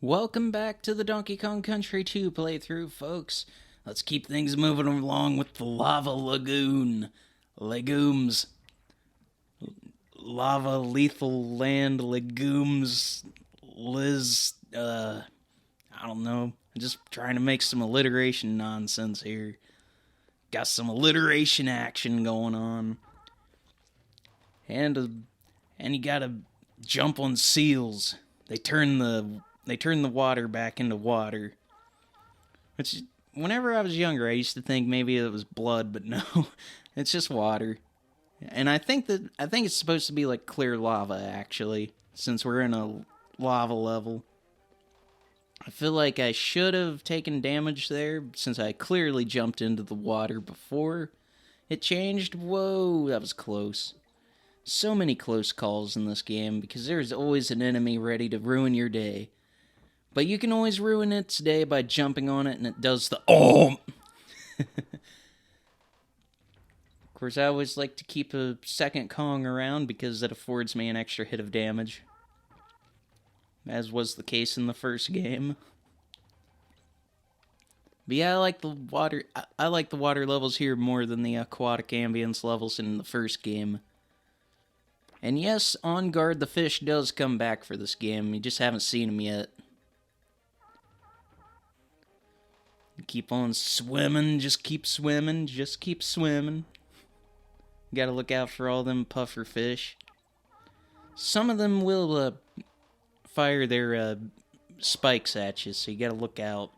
Welcome back to the Donkey Kong Country 2 playthrough, folks. Let's keep things moving along with the Lava Lagoon. Legumes. Lava Lethal Land Legumes. I don't know. I'm just trying to make some alliteration nonsense here. Got some alliteration action going on. And you gotta jump on seals. They turn the water back into water. Which, whenever I was younger, I used to think maybe it was blood, but no, it's just water. And I think it's supposed to be like clear lava, actually, since we're in a lava level. I feel like I should have taken damage there, since I clearly jumped into the water before it changed. Whoa, that was close. So many close calls in this game, because there's always an enemy ready to ruin your day. But you can always ruin its day by jumping on it, and it does the Of course, I always like to keep a second Kong around because that affords me an extra hit of damage, as was the case in the first game. But yeah, I like the water. I like the water levels here more than the aquatic ambience levels in the first game. And yes, On Guard the fish does come back for this game. You just haven't seen him yet. Keep on swimming, just keep swimming, just keep swimming. Gotta look out for all them puffer fish. Some of them will fire their spikes at you, so you gotta look out.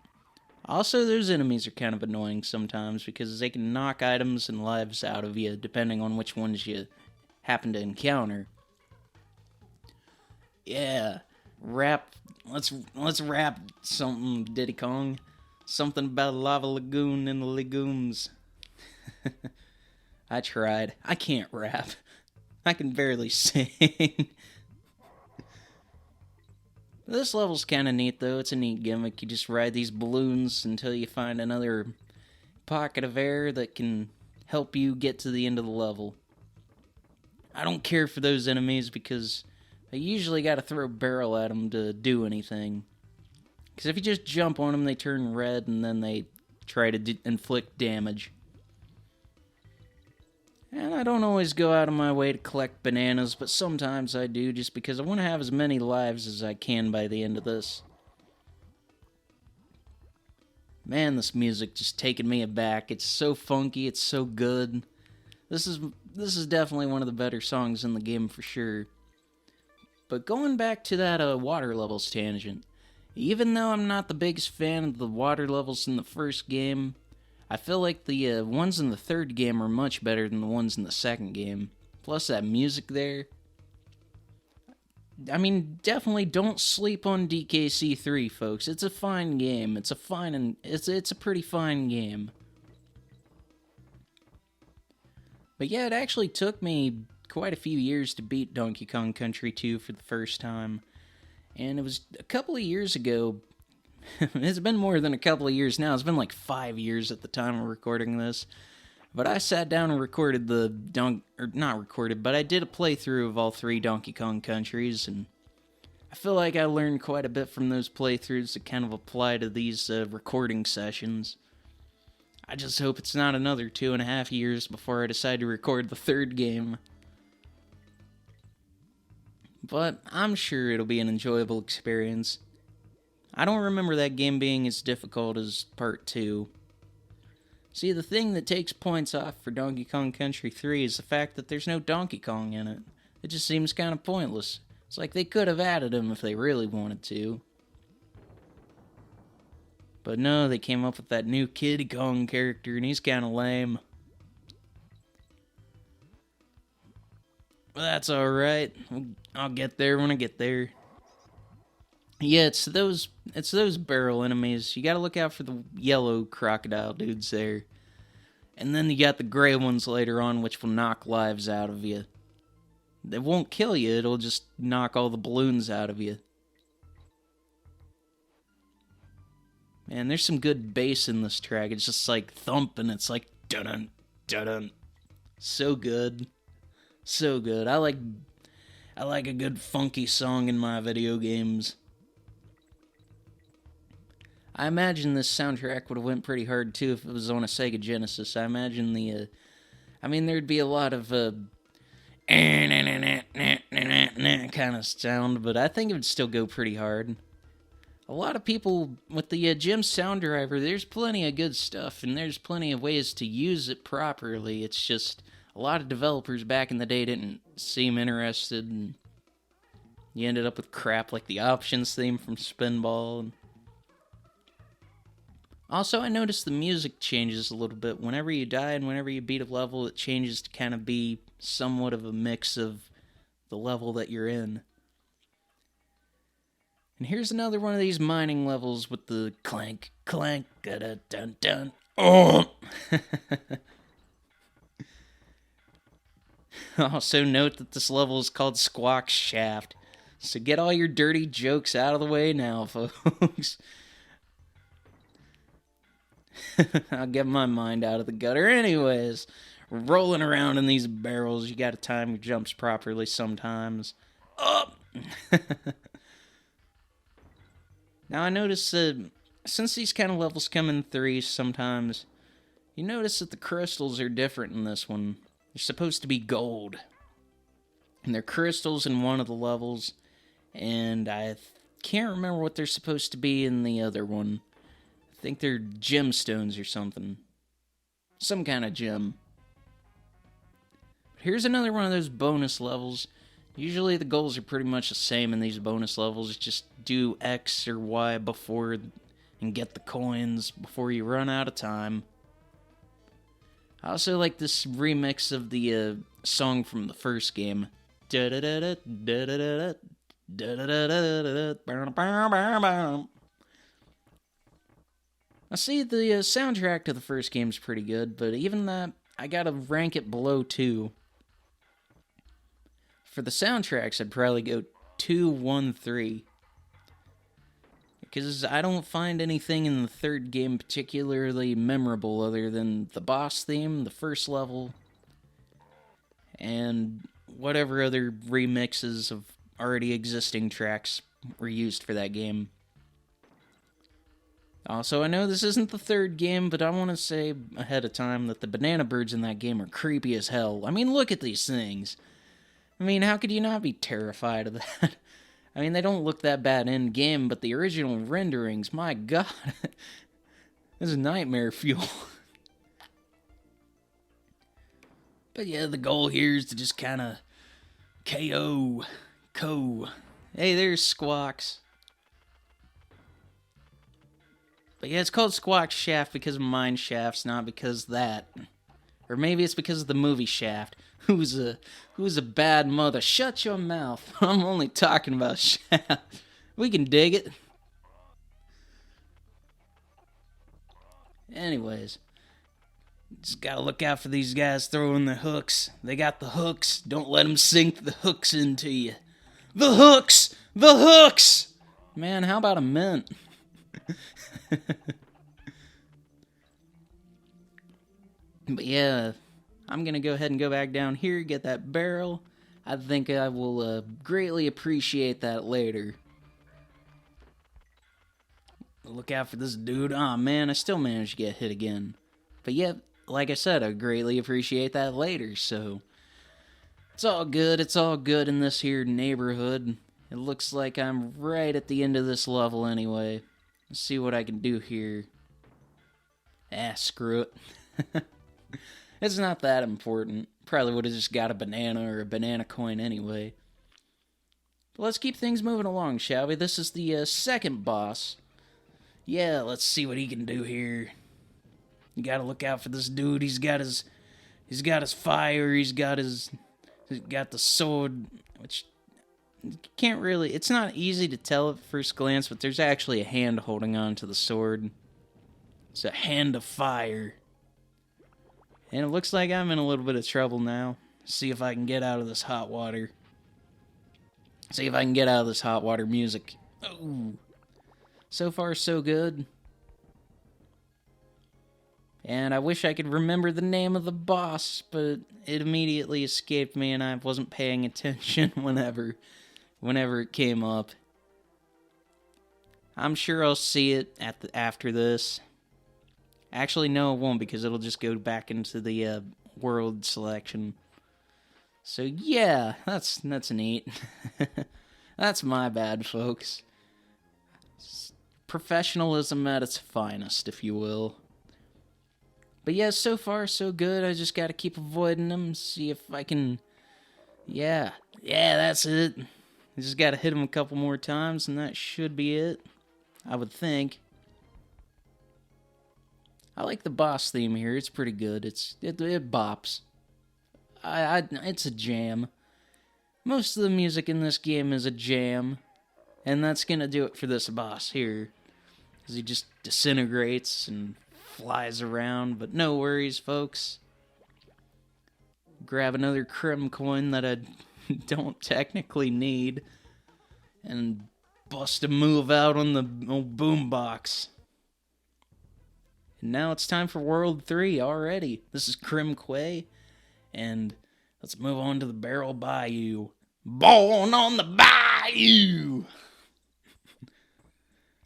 Also, those enemies are kind of annoying sometimes because they can knock items and lives out of you depending on which ones you happen to encounter. Yeah, rap. Let's rap something, Diddy Kong. Something about a lava lagoon and the legumes. I tried. I can't rap. I can barely sing. This level's kind of neat, though. It's a neat gimmick. You just ride these balloons until you find another pocket of air that can help you get to the end of the level. I don't care for those enemies because I usually gotta throw a barrel at them to do anything. Because if you just jump on them, they turn red and then they try to inflict damage. And I don't always go out of my way to collect bananas, but sometimes I do just because I want to have as many lives as I can by the end of this. Man, this music just taking me aback. It's so funky, it's so good. This is definitely one of the better songs in the game for sure. But going back to that water levels tangent, even though I'm not the biggest fan of the water levels in the first game, I feel like the ones in the third game are much better than the ones in the second game. Plus that music there. I mean, definitely don't sleep on DKC3, folks. It's a fine game. It's a pretty fine game. But yeah, it actually took me quite a few years to beat Donkey Kong Country 2 for the first time. And it was a couple of years ago. It's been more than a couple of years now. It's been like 5 years at the time of recording this. But I sat down and recorded but I did a playthrough of all 3 Donkey Kong countries, and I feel like I learned quite a bit from those playthroughs that kind of apply to these recording sessions. I just hope it's not another 2.5 years before I decide to record the third game. But I'm sure it'll be an enjoyable experience. I don't remember that game being as difficult as Part 2. See, the thing that takes points off for Donkey Kong Country 3 is the fact that there's no Donkey Kong in it. It just seems kind of pointless. It's like they could have added him if they really wanted to. But no, they came up with that new Kid Kong character, and he's kind of lame. But that's alright. I'll get there when I get there. Yeah, it's those barrel enemies. You gotta look out for the yellow crocodile dudes there. And then you got the gray ones later on, which will knock lives out of you. They won't kill you, it'll just knock all the balloons out of you. Man, there's some good bass in this track. It's just like thumping. It's like dun-dun, dun-dun. So good. So good. I like a good funky song in my video games. I imagine this soundtrack would have went pretty hard too if it was on a Sega Genesis. I imagine there'd be a lot of kind of sound, but I think it would still go pretty hard. A lot of people with the Jim sound driver, there's plenty of good stuff, and there's plenty of ways to use it properly. It's just a lot of developers back in the day didn't seem interested, and you ended up with crap like the options theme from Spinball. Also, I noticed the music changes a little bit. Whenever you die and whenever you beat a level, it changes to kind of be somewhat of a mix of the level that you're in. And here's another one of these mining levels with the clank, clank, da-da-dun-dun. Oh! Also note that this level is called Squaw Shaft. So get all your dirty jokes out of the way now, folks. I'll get my mind out of the gutter anyways. Rolling around in these barrels, you gotta time your jumps properly sometimes. Up! Now I notice that since these kind of levels come in threes sometimes, you notice that the crystals are different in this one. They're supposed to be gold. And they're crystals in one of the levels, and I can't remember what they're supposed to be in the other one. I think they're gemstones or something. Some kind of gem. But here's another one of those bonus levels. Usually the goals are pretty much the same in these bonus levels. Just do X or Y before and get the coins before you run out of time. I also like this remix of the song from the first game. I see the soundtrack to the first game's pretty good, but even that, I gotta rank it below 2. For the soundtracks, I'd probably go 2, 1, 3. Because I don't find anything in the third game particularly memorable other than the boss theme, the first level, and whatever other remixes of already existing tracks were used for that game. Also, I know this isn't the third game, but I want to say ahead of time that the banana birds in that game are creepy as hell. I mean, look at these things. I mean, how could you not be terrified of that? I mean, they don't look that bad in-game, but the original renderings, my god. This is nightmare fuel. But yeah, the goal here is to just kind of KO. Hey, there's Squawks. But yeah, it's called Squawk Shaft because of mine shafts, not because of that. Or maybe it's because of the movie Shaft. Who's a bad mother? Shut your mouth. I'm only talking about Shaft. We can dig it. Anyways, just gotta look out for these guys throwing the hooks. They got the hooks. Don't let them sink the hooks into you. The hooks! The hooks! Man, how about a mint? But yeah, I'm gonna go ahead and go back down here, get that barrel. I think I will greatly appreciate that later. Look out for this dude. Aw, man, I still managed to get hit again. But yeah, like I said, I greatly appreciate that later, so it's all good in this here neighborhood. It looks like I'm right at the end of this level anyway. Let's see what I can do here. Screw it. It's not that important. Probably would have just got a banana or a banana coin anyway. But let's keep things moving along, shall we? This is the second boss. Yeah, let's see what he can do here. You gotta look out for this dude. He's got his fire. He's got the sword, which can't really. It's not easy to tell at first glance, but there's actually a hand holding on to the sword. It's a hand of fire. And it looks like I'm in a little bit of trouble now. See if I can get out of this hot water. See if I can get out of this hot water music. Oh. So far, so good. And I wish I could remember the name of the boss, but it immediately escaped me and I wasn't paying attention whenever it came up. I'm sure I'll see it after this. Actually, no, it won't, because it'll just go back into the world selection. So yeah, that's neat. That's my bad, folks. Professionalism at its finest, if you will. But yeah, so far so good. I just gotta keep avoiding them, see if I can... Yeah, that's it. I just gotta hit them a couple more times, and that should be it. I would think. I like the boss theme here. It's pretty good. It bops. It's a jam. Most of the music in this game is a jam, and that's gonna do it for this boss here, because he just disintegrates and flies around. But no worries, folks. Grab another crim coin that I don't technically need, and bust a move out on the old boombox. And now it's time for World 3 already. This is Quay, and let's move on to the Barrel Bayou. Born on the Bayou!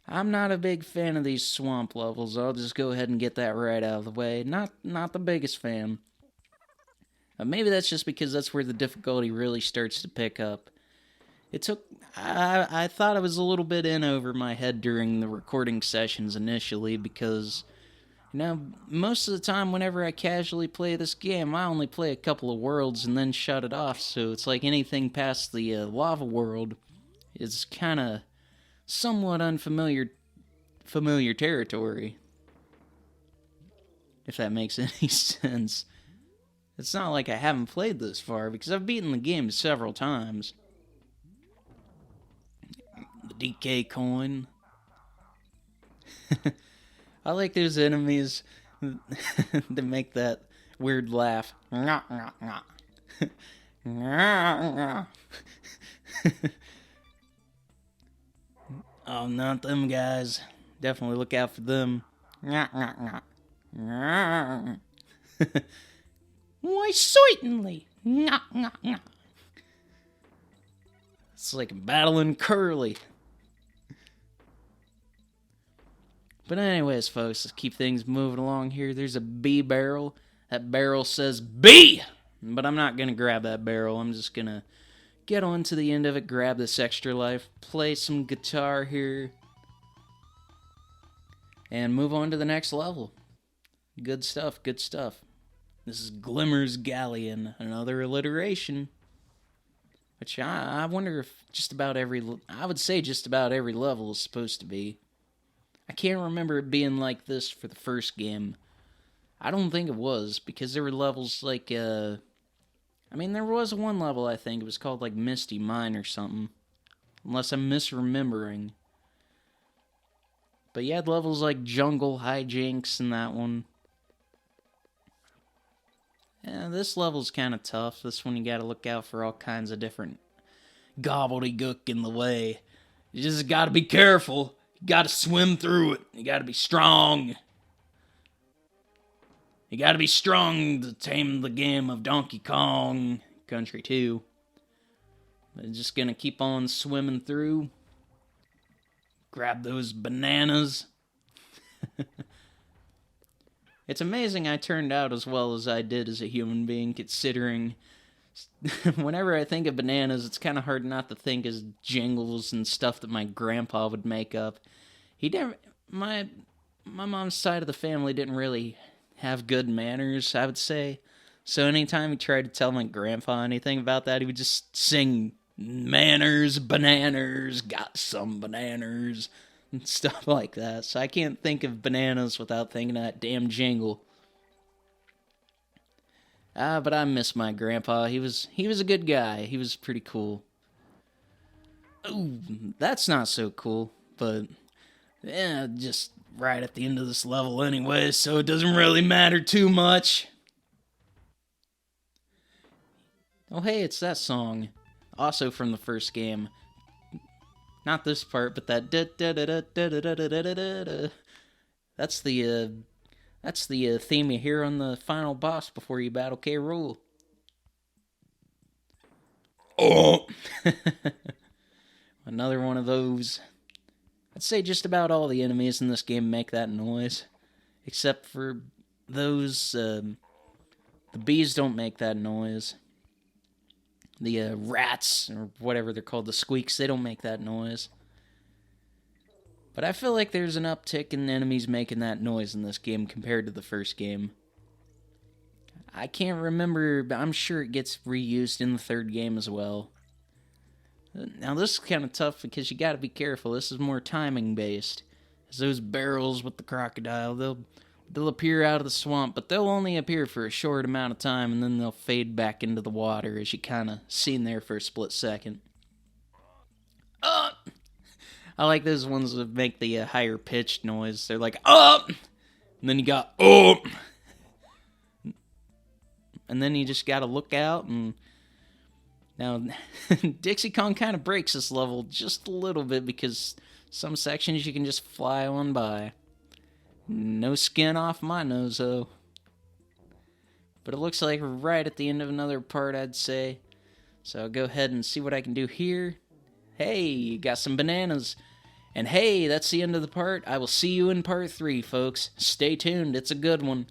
I'm not a big fan of these swamp levels. I'll just go ahead and get that right out of the way. Not the biggest fan. Maybe that's just because that's where the difficulty really starts to pick up. I thought I was a little bit in over my head during the recording sessions initially, because, you know, most of the time whenever I casually play this game, I only play a couple of worlds and then shut it off, so it's like anything past the lava world is kind of somewhat familiar territory, if that makes any sense. It's not like I haven't played this far, because I've beaten the game several times. The DK coin. I like those enemies that make that weird laugh. Oh, not them guys. Definitely look out for them. Why, certainly. It's like battling Curly. But anyways, folks, let's keep things moving along here. There's a B barrel. That barrel says B! But I'm not going to grab that barrel. I'm just going to get on to the end of it, grab this extra life, play some guitar here, and move on to the next level. Good stuff, good stuff. This is Glimmer's Gallion, another alliteration. Which I wonder if I would say just about every level is supposed to be. I can't remember it being like this for the first game. I don't think it was, because there were levels like, there was one level, I think, it was called like Misty Mine or something. Unless I'm misremembering. But you had levels like Jungle Hijinks in that one. Yeah, this level's kind of tough. This one you gotta look out for all kinds of different gobbledygook in the way. You just gotta be careful. You gotta swim through it. You gotta be strong. You gotta be strong to tame the game of Donkey Kong Country 2. But just gonna keep on swimming through. Grab those bananas. It's amazing I turned out as well as I did as a human being, considering whenever I think of bananas, it's kind of hard not to think as jingles and stuff that my grandpa would make up. My mom's side of the family didn't really have good manners, I would say. So anytime he tried to tell my grandpa anything about that, he would just sing manners, bananas, got some bananas, and stuff like that. So I can't think of bananas without thinking of that damn jingle. But I miss my grandpa. He was a good guy. He was pretty cool. Ooh, that's not so cool. But, yeah, just right at the end of this level anyway, so it doesn't really matter too much. Oh, hey, it's that song. Also from the first game. Not this part, but that that's the theme you hear on the final boss before you battle K. Rool. Oh! Another one of those. I'd say just about all the enemies in this game make that noise. Except for those, the bees don't make that noise. The rats, or whatever they're called, the squeaks, they don't make that noise. But I feel like there's an uptick in enemies making that noise in this game compared to the first game. I can't remember, but I'm sure it gets reused in the third game as well. Now this is kind of tough because you gotta be careful. This is more timing based. As those barrels with the crocodile, they'll appear out of the swamp, but they'll only appear for a short amount of time, and then they'll fade back into the water, as you kind of seen there for a split second. I like those ones that make the higher pitched noise. They're like, up! And then you got, up! And then you just gotta look out, and now Dixie Kong kind of breaks this level just a little bit, because some sections you can just fly on by. No skin off my nose, though. But it looks like we're right at the end of another part, I'd say. So I'll go ahead and see what I can do here. Hey, got some bananas. And hey, that's the end of the part. I will see you in part 3, folks. Stay tuned, it's a good one.